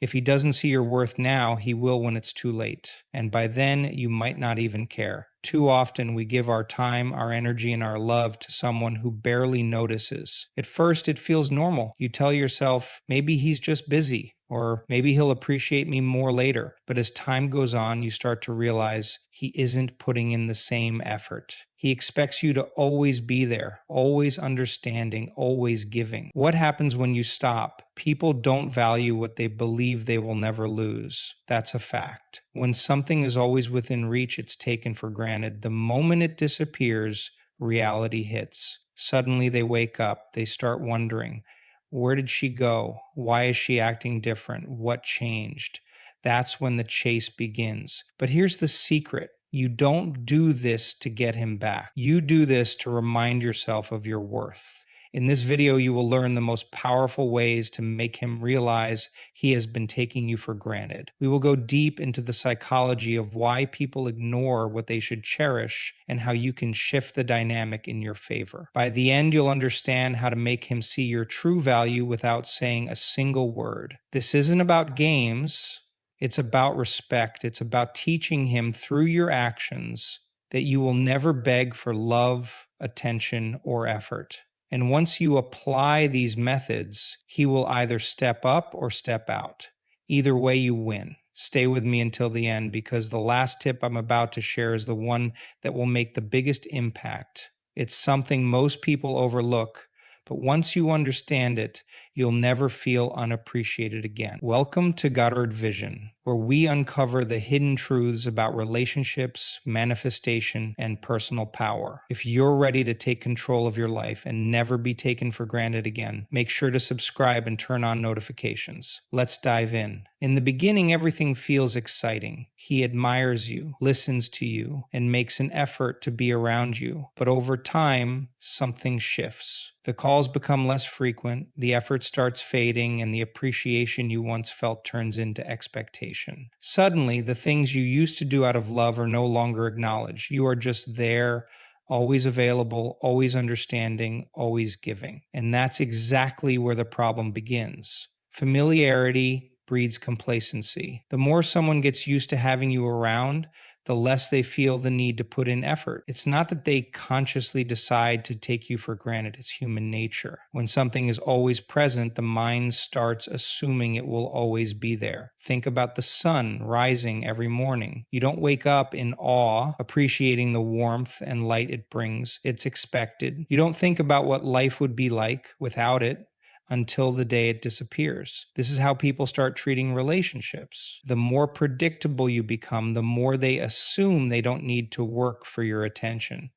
If he doesn't see your worth now, he will when it's too late. And by then, you might not even care. Too often, we give our time, our energy, and our love to someone who barely notices. At first, it feels normal. You tell yourself, maybe he's just busy, or maybe he'll appreciate me more later. But as time goes on, you start to realize he isn't putting in the same effort. He expects you to always be there, always understanding, always giving. What happens when you stop? People don't value what they believe they will never lose. That's a fact. When something is always within reach, it's taken for granted. The moment it disappears, reality hits. Suddenly they wake up, they start wondering, where did she go? Why is she acting different? What changed? That's when the chase begins. But here's the secret. You don't do this to get him back. You do this to remind yourself of your worth. In this video, you will learn the most powerful ways to make him realize he has been taking you for granted. We will go deep into the psychology of why people ignore what they should cherish and how you can shift the dynamic in your favor. By the end, you'll understand how to make him see your true value without saying a single word. This isn't about games. It's about respect. It's about teaching him through your actions that you will never beg for love, attention, or effort. And once you apply these methods, he will either step up or step out. Either way, you win. Stay with me until the end because the last tip I'm about to share is the one that will make the biggest impact. It's something most people overlook, but once you understand it, you'll never feel unappreciated again. Welcome to Goddard Vision, where we uncover the hidden truths about relationships, manifestation, and personal power. If you're ready to take control of your life and never be taken for granted again, make sure to subscribe and turn on notifications. Let's dive in. In the beginning, everything feels exciting. He admires you, listens to you, and makes an effort to be around you. But over time, something shifts. The calls become less frequent, the effort starts fading, and the appreciation you once felt turns into expectation. Suddenly, the things you used to do out of love are no longer acknowledged. You are just there, always available, always understanding, always giving. And that's exactly where the problem begins. Familiarity breeds complacency. The more someone gets used to having you around, the less they feel the need to put in effort. It's not that they consciously decide to take you for granted, it's human nature. When something is always present, the mind starts assuming it will always be there. Think about the sun rising every morning. You don't wake up in awe, appreciating the warmth and light it brings. It's expected. You don't think about what life would be like without it until the day it disappears. This is how people start treating relationships. The more predictable you become, the more they assume they don't need to work for your attention.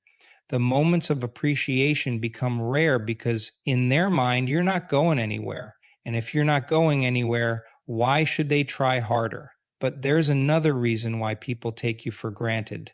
The moments of appreciation become rare because in their mind, you're not going anywhere. And if you're not going anywhere, why should they try harder? But there's another reason why people take you for granted.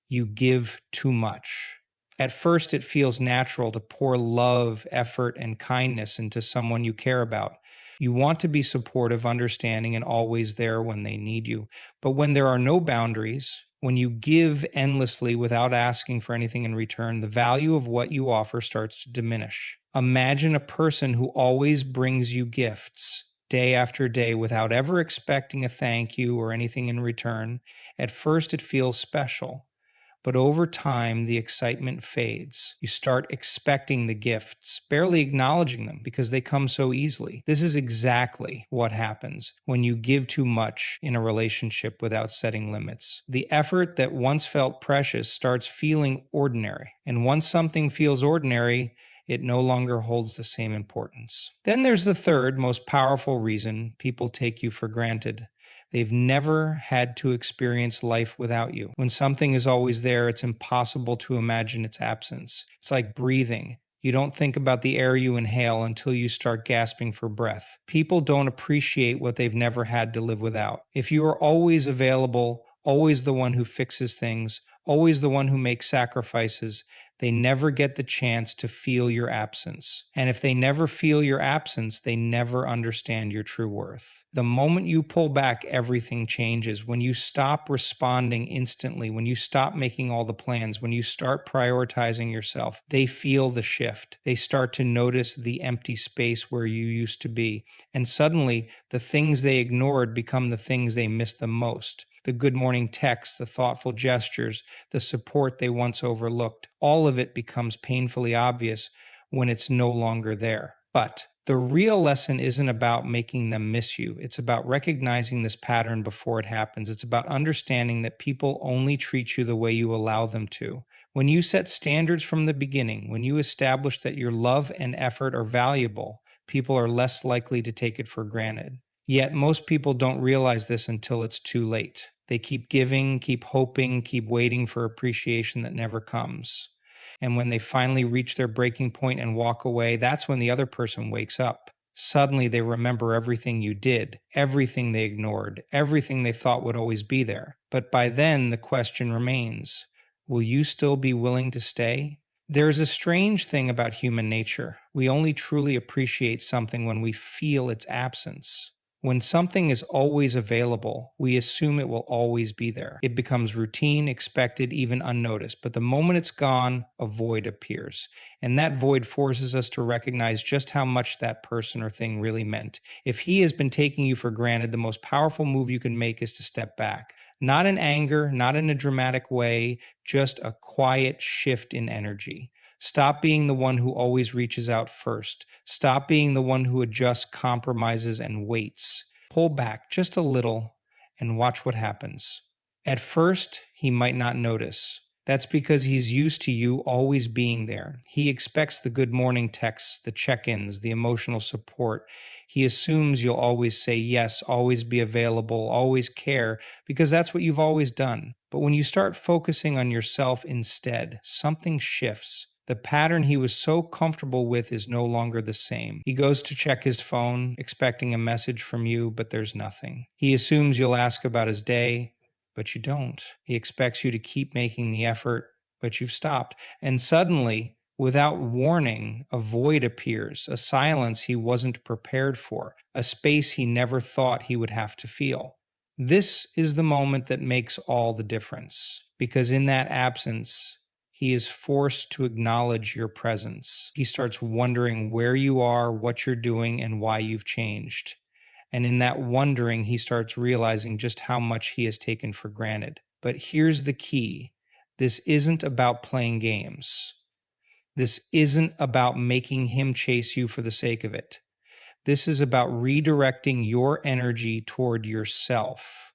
You give too much. At first, it feels natural to pour love, effort, and kindness into someone you care about. You want to be supportive, understanding, and always there when they need you. But when there are no boundaries, when you give endlessly without asking for anything in return, the value of what you offer starts to diminish. Imagine a person who always brings you gifts day after day without ever expecting a thank you or anything in return. At first, it feels special. But over time, the excitement fades. You start expecting the gifts, barely acknowledging them because they come so easily. This is exactly what happens when you give too much in a relationship without setting limits. The effort that once felt precious starts feeling ordinary. And once something feels ordinary, it no longer holds the same importance. Then there's the third, most powerful reason people take you for granted. They've never had to experience life without you. When something is always there, it's impossible to imagine its absence. It's like breathing. You don't think about the air you inhale until you start gasping for breath. People don't appreciate what they've never had to live without. If you are always available, always the one who fixes things, always the one who makes sacrifices, They never get the chance to feel your absence. And if they never feel your absence, they never understand your true worth. The moment you pull back, everything changes. When you stop responding instantly, when you stop making all the plans, when you start prioritizing yourself, they feel the shift. They start to notice the empty space where you used to be. And suddenly, the things they ignored become the things they miss the most. The good morning texts, the thoughtful gestures, the support they once overlooked. All of it becomes painfully obvious when it's no longer there. But the real lesson isn't about making them miss you. It's about recognizing this pattern before it happens. It's about understanding that people only treat you the way you allow them to. When you set standards from the beginning, when you establish that your love and effort are valuable, people are less likely to take it for granted. Yet most people don't realize this until it's too late. They keep giving, keep hoping, keep waiting for appreciation that never comes. And when they finally reach their breaking point and walk away, that's when the other person wakes up. Suddenly they remember everything you did, everything they ignored, everything they thought would always be there. But by then, the question remains, will you still be willing to stay? There's a strange thing about human nature. We only truly appreciate something when we feel its absence. When something is always available, we assume it will always be there. It becomes routine, expected, even unnoticed. But the moment it's gone, a void appears. And that void forces us to recognize just how much that person or thing really meant. If he has been taking you for granted, the most powerful move you can make is to step back. Not in anger, not in a dramatic way, just a quiet shift in energy. Stop being the one who always reaches out first. Stop being the one who adjusts, compromises, and waits. Pull back just a little and watch what happens. At first, he might not notice. That's because he's used to you always being there. He expects the good morning texts, the check ins, the emotional support. He assumes you'll always say yes, always be available, always care, because that's what you've always done. But when you start focusing on yourself instead, something shifts. The pattern he was so comfortable with is no longer the same. He goes to check his phone, expecting a message from you, but there's nothing. He assumes you'll ask about his day, but you don't. He expects you to keep making the effort, but you've stopped. And suddenly, without warning, a void appears, a silence he wasn't prepared for, a space he never thought he would have to feel. This is the moment that makes all the difference, because in that absence, he is forced to acknowledge your presence. He starts wondering where you are, what you're doing, and why you've changed. And in that wondering, he starts realizing just how much he has taken for granted. But here's the key. This isn't about playing games. This isn't about making him chase you for the sake of it. This is about redirecting your energy toward yourself.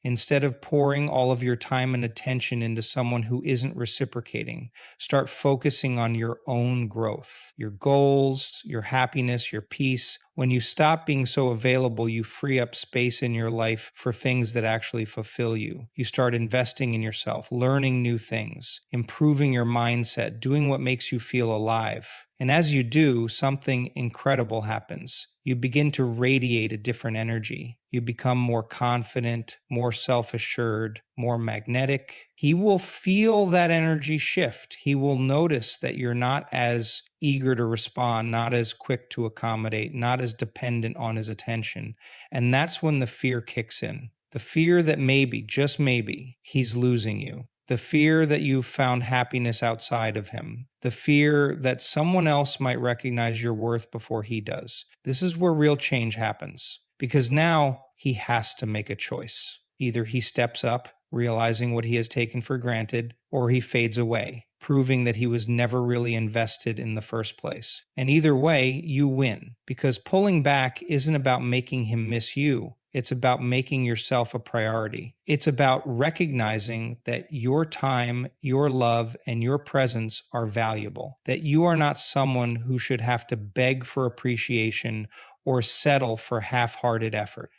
Instead of pouring all of your time and attention into someone who isn't reciprocating, start focusing on your own growth, your goals, your happiness, your peace. When you stop being so available, you free up space in your life for things that actually fulfill you. You start investing in yourself, learning new things, improving your mindset, doing what makes you feel alive. And as you do, something incredible happens. You begin to radiate a different energy. You become more confident, more self-assured, more magnetic. He will feel that energy shift. He will notice that you're not as eager to respond, not as quick to accommodate, not as dependent on his attention. And that's when the fear kicks in. The fear that maybe, just maybe, he's losing you. The fear that you've found happiness outside of him. The fear that someone else might recognize your worth before he does. This is where real change happens. Because now he has to make a choice. Either he steps up, realizing what he has taken for granted, or he fades away, proving that he was never really invested in the first place. And either way, you win. Because pulling back isn't about making him miss you. It's about making yourself a priority. It's about recognizing that your time, your love, and your presence are valuable. That you are not someone who should have to beg for appreciation or settle for half-hearted effort.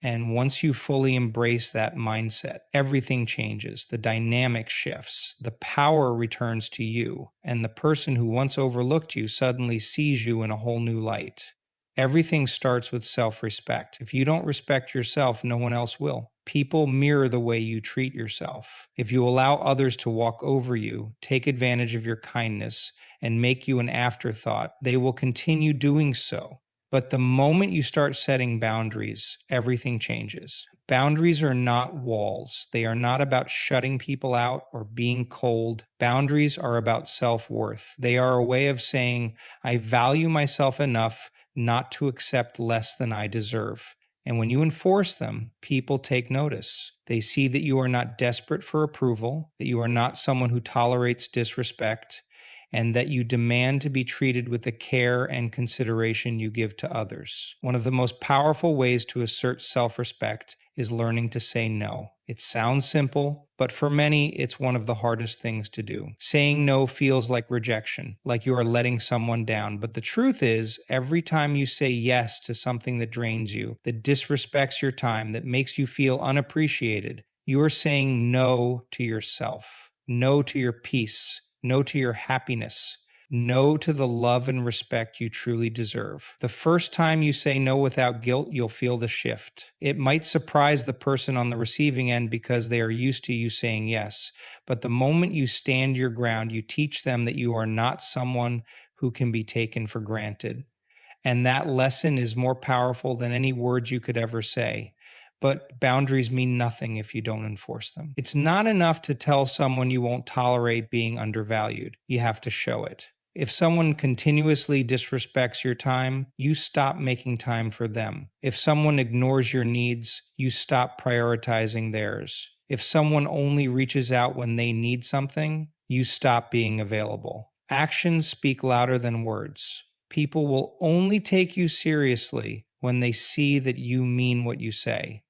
And once you fully embrace that mindset, everything changes. The dynamic shifts. The power returns to you. And the person who once overlooked you suddenly sees you in a whole new light. Everything starts with self-respect. If you don't respect yourself, no one else will. People mirror the way you treat yourself. If you allow others to walk over you, take advantage of your kindness, and make you an afterthought, they will continue doing so. But the moment you start setting boundaries, everything changes. Boundaries are not walls. They are not about shutting people out or being cold. Boundaries are about self-worth. They are a way of saying, I value myself enough not to accept less than I deserve. And when you enforce them, people take notice. They see that you are not desperate for approval, that you are not someone who tolerates disrespect, and that you demand to be treated with the care and consideration you give to others. One of the most powerful ways to assert self-respect is learning to say no. It sounds simple, but for many, it's one of the hardest things to do. Saying no feels like rejection, like you are letting someone down. But the truth is, every time you say yes to something that drains you, that disrespects your time, that makes you feel unappreciated, you are saying no to yourself, no to your peace, no to your happiness, no to the love and respect you truly deserve. The first time you say no without guilt, you'll feel the shift. It might surprise the person on the receiving end because they are used to you saying yes. But the moment you stand your ground, you teach them that you are not someone who can be taken for granted. And that lesson is more powerful than any words you could ever say. But boundaries mean nothing if you don't enforce them. It's not enough to tell someone you won't tolerate being undervalued. You have to show it. If someone continuously disrespects your time, you stop making time for them. If someone ignores your needs, you stop prioritizing theirs. If someone only reaches out when they need something, you stop being available. Actions speak louder than words. People will only take you seriously when they see that you mean what you say.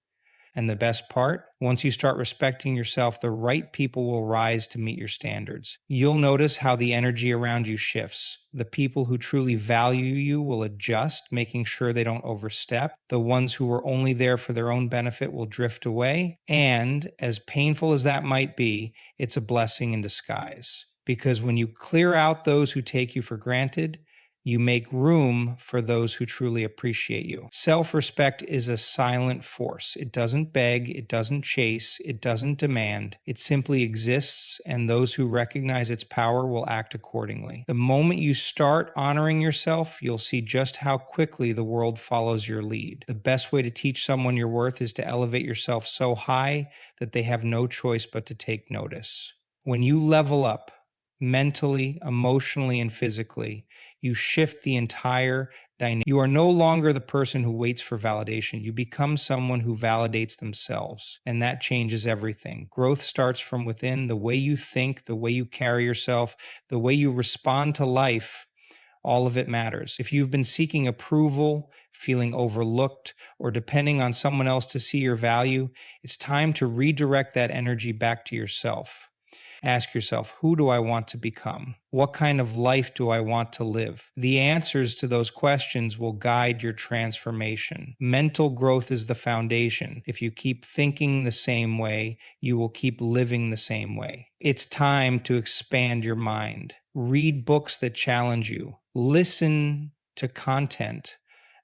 And the best part, once you start respecting yourself, the right people will rise to meet your standards. You'll notice how the energy around you shifts. The people who truly value you will adjust, making sure they don't overstep. The ones who are only there for their own benefit will drift away. And as painful as that might be, it's a blessing in disguise. Because when you clear out those who take you for granted, you make room for those who truly appreciate you. Self-respect is a silent force. It doesn't beg, it doesn't chase, it doesn't demand. It simply exists, and those who recognize its power will act accordingly. The moment you start honoring yourself, you'll see just how quickly the world follows your lead. The best way to teach someone your worth is to elevate yourself so high that they have no choice but to take notice. When you level up, mentally, emotionally, and physically, you shift the entire dynamic. You are no longer the person who waits for validation. You become someone who validates themselves, and that changes everything. Growth starts from within. The way you think, the way you carry yourself, the way you respond to life, all of it matters. If you've been seeking approval, feeling overlooked, or depending on someone else to see your value, it's time to redirect that energy back to yourself. Ask yourself, who do I want to become? What kind of life do I want to live? The answers to those questions will guide your transformation. Mental growth is the foundation. If you keep thinking the same way, you will keep living the same way. It's time to expand your mind. Read books that challenge you. Listen to content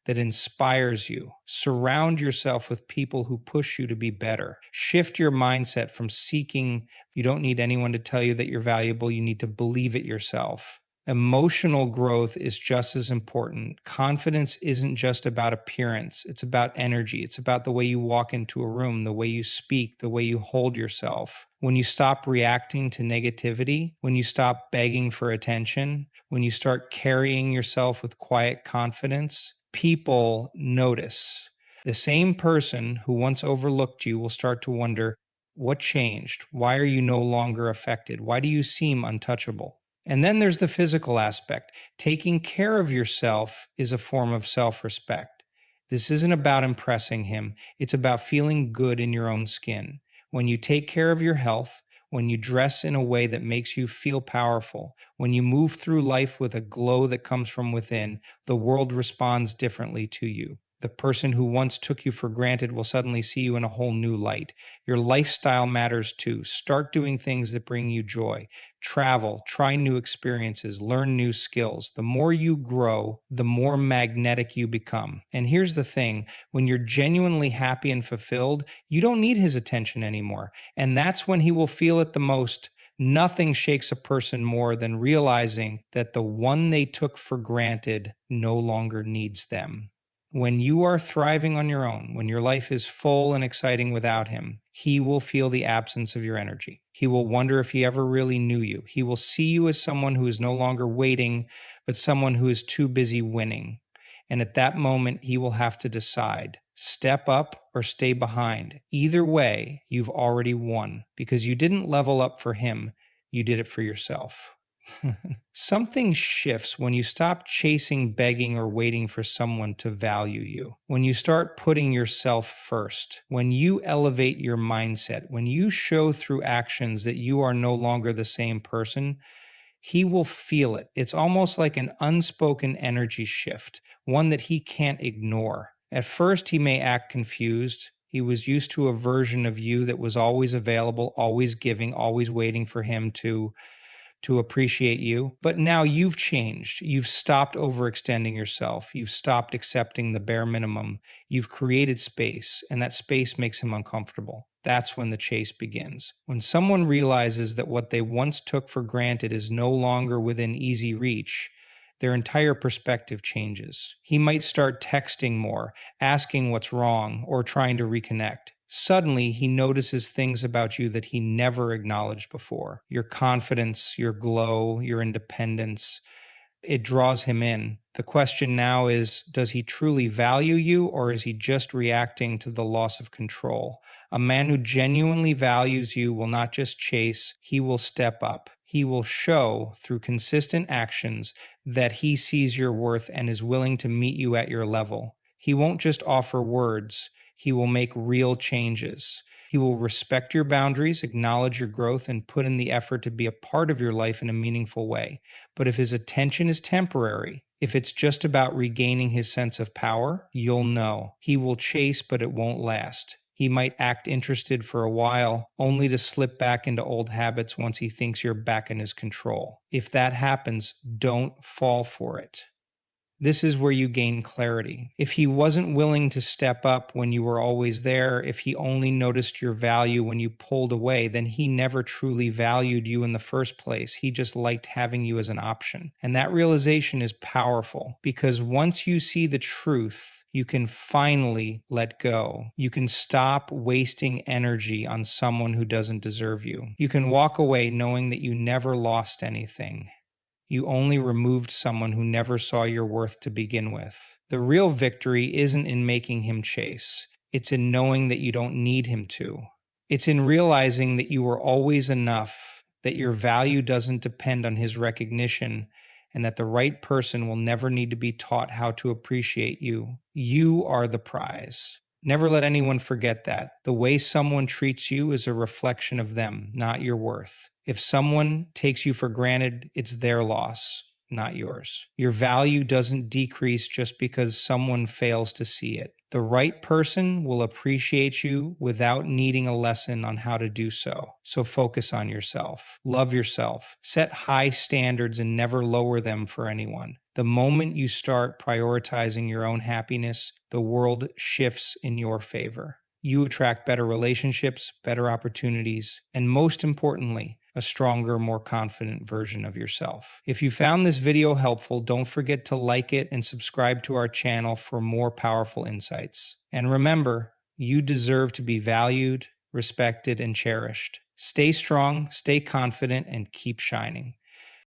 that inspires you. Surround yourself with people who push you to be better. Shift your mindset from seeking, you don't need anyone to tell you that you're valuable, you need to believe it yourself. Emotional growth is just as important. Confidence isn't just about appearance, it's about energy. It's about the way you walk into a room, the way you speak, the way you hold yourself. When you stop reacting to negativity, when you stop begging for attention, when you start carrying yourself with quiet confidence, people notice. The same person who once overlooked you will start to wonder, what changed? Why are you no longer affected? Why do you seem untouchable? And then there's the physical aspect. Taking care of yourself is a form of self-respect. This isn't about impressing him. It's about feeling good in your own skin. When you take care of your health, when you dress in a way that makes you feel powerful, when you move through life with a glow that comes from within, the world responds differently to you. The person who once took you for granted will suddenly see you in a whole new light. Your lifestyle matters too. Start doing things that bring you joy. Travel, try new experiences, learn new skills. The more you grow, the more magnetic you become. And here's the thing, when you're genuinely happy and fulfilled, you don't need his attention anymore. And that's when he will feel it the most. Nothing shakes a person more than realizing that the one they took for granted no longer needs them. When you are thriving on your own, when your life is full and exciting without him, he will feel the absence of your energy. He will wonder if he ever really knew you. He will see you as someone who is no longer waiting, but someone who is too busy winning. And at that moment, he will have to decide, step up or stay behind. Either way, you've already won because you didn't level up for him, you did it for yourself. Something shifts when you stop chasing, begging, or waiting for someone to value you. When you start putting yourself first, when you elevate your mindset, when you show through actions that you are no longer the same person, he will feel it. It's almost like an unspoken energy shift, one that he can't ignore. At first, he may act confused. He was used to a version of you that was always available, always giving, always waiting for him to appreciate you. But now you've changed. You've stopped overextending yourself. You've stopped accepting the bare minimum. You've created space, and that space makes him uncomfortable. That's when the chase begins. When someone realizes that what they once took for granted is no longer within easy reach, their entire perspective changes. He might start texting more, asking what's wrong, or trying to reconnect. Suddenly, he notices things about you that he never acknowledged before. Your confidence, your glow, your independence. It draws him in. The question now is, does he truly value you, or is he just reacting to the loss of control? A man who genuinely values you will not just chase, he will step up. He will show through consistent actions that he sees your worth and is willing to meet you at your level. He won't just offer words, he will make real changes. He will respect your boundaries, acknowledge your growth, and put in the effort to be a part of your life in a meaningful way. But if his attention is temporary, if it's just about regaining his sense of power, you'll know. He will chase, but it won't last. He might act interested for a while, only to slip back into old habits once he thinks you're back in his control. If that happens, don't fall for it. This is where you gain clarity. If he wasn't willing to step up when you were always there, if he only noticed your value when you pulled away, then he never truly valued you in the first place. He just liked having you as an option. And that realization is powerful because once you see the truth, you can finally let go. You can stop wasting energy on someone who doesn't deserve you. You can walk away knowing that you never lost anything. You only removed someone who never saw your worth to begin with. The real victory isn't in making him chase. It's in knowing that you don't need him to. It's in realizing that you were always enough, that your value doesn't depend on his recognition, and that the right person will never need to be taught how to appreciate you. You are the prize. Never let anyone forget that. The way someone treats you is a reflection of them, not your worth. If someone takes you for granted, it's their loss, not yours. Your value doesn't decrease just because someone fails to see it. The right person will appreciate you without needing a lesson on how to do so. So focus on yourself. Love yourself. Set high standards and never lower them for anyone. The moment you start prioritizing your own happiness, the world shifts in your favor. You attract better relationships, better opportunities, and most importantly, a stronger, more confident version of yourself. If you found this video helpful, don't forget to like it and subscribe to our channel for more powerful insights. And remember, you deserve to be valued, respected, and cherished. Stay strong, stay confident, and keep shining.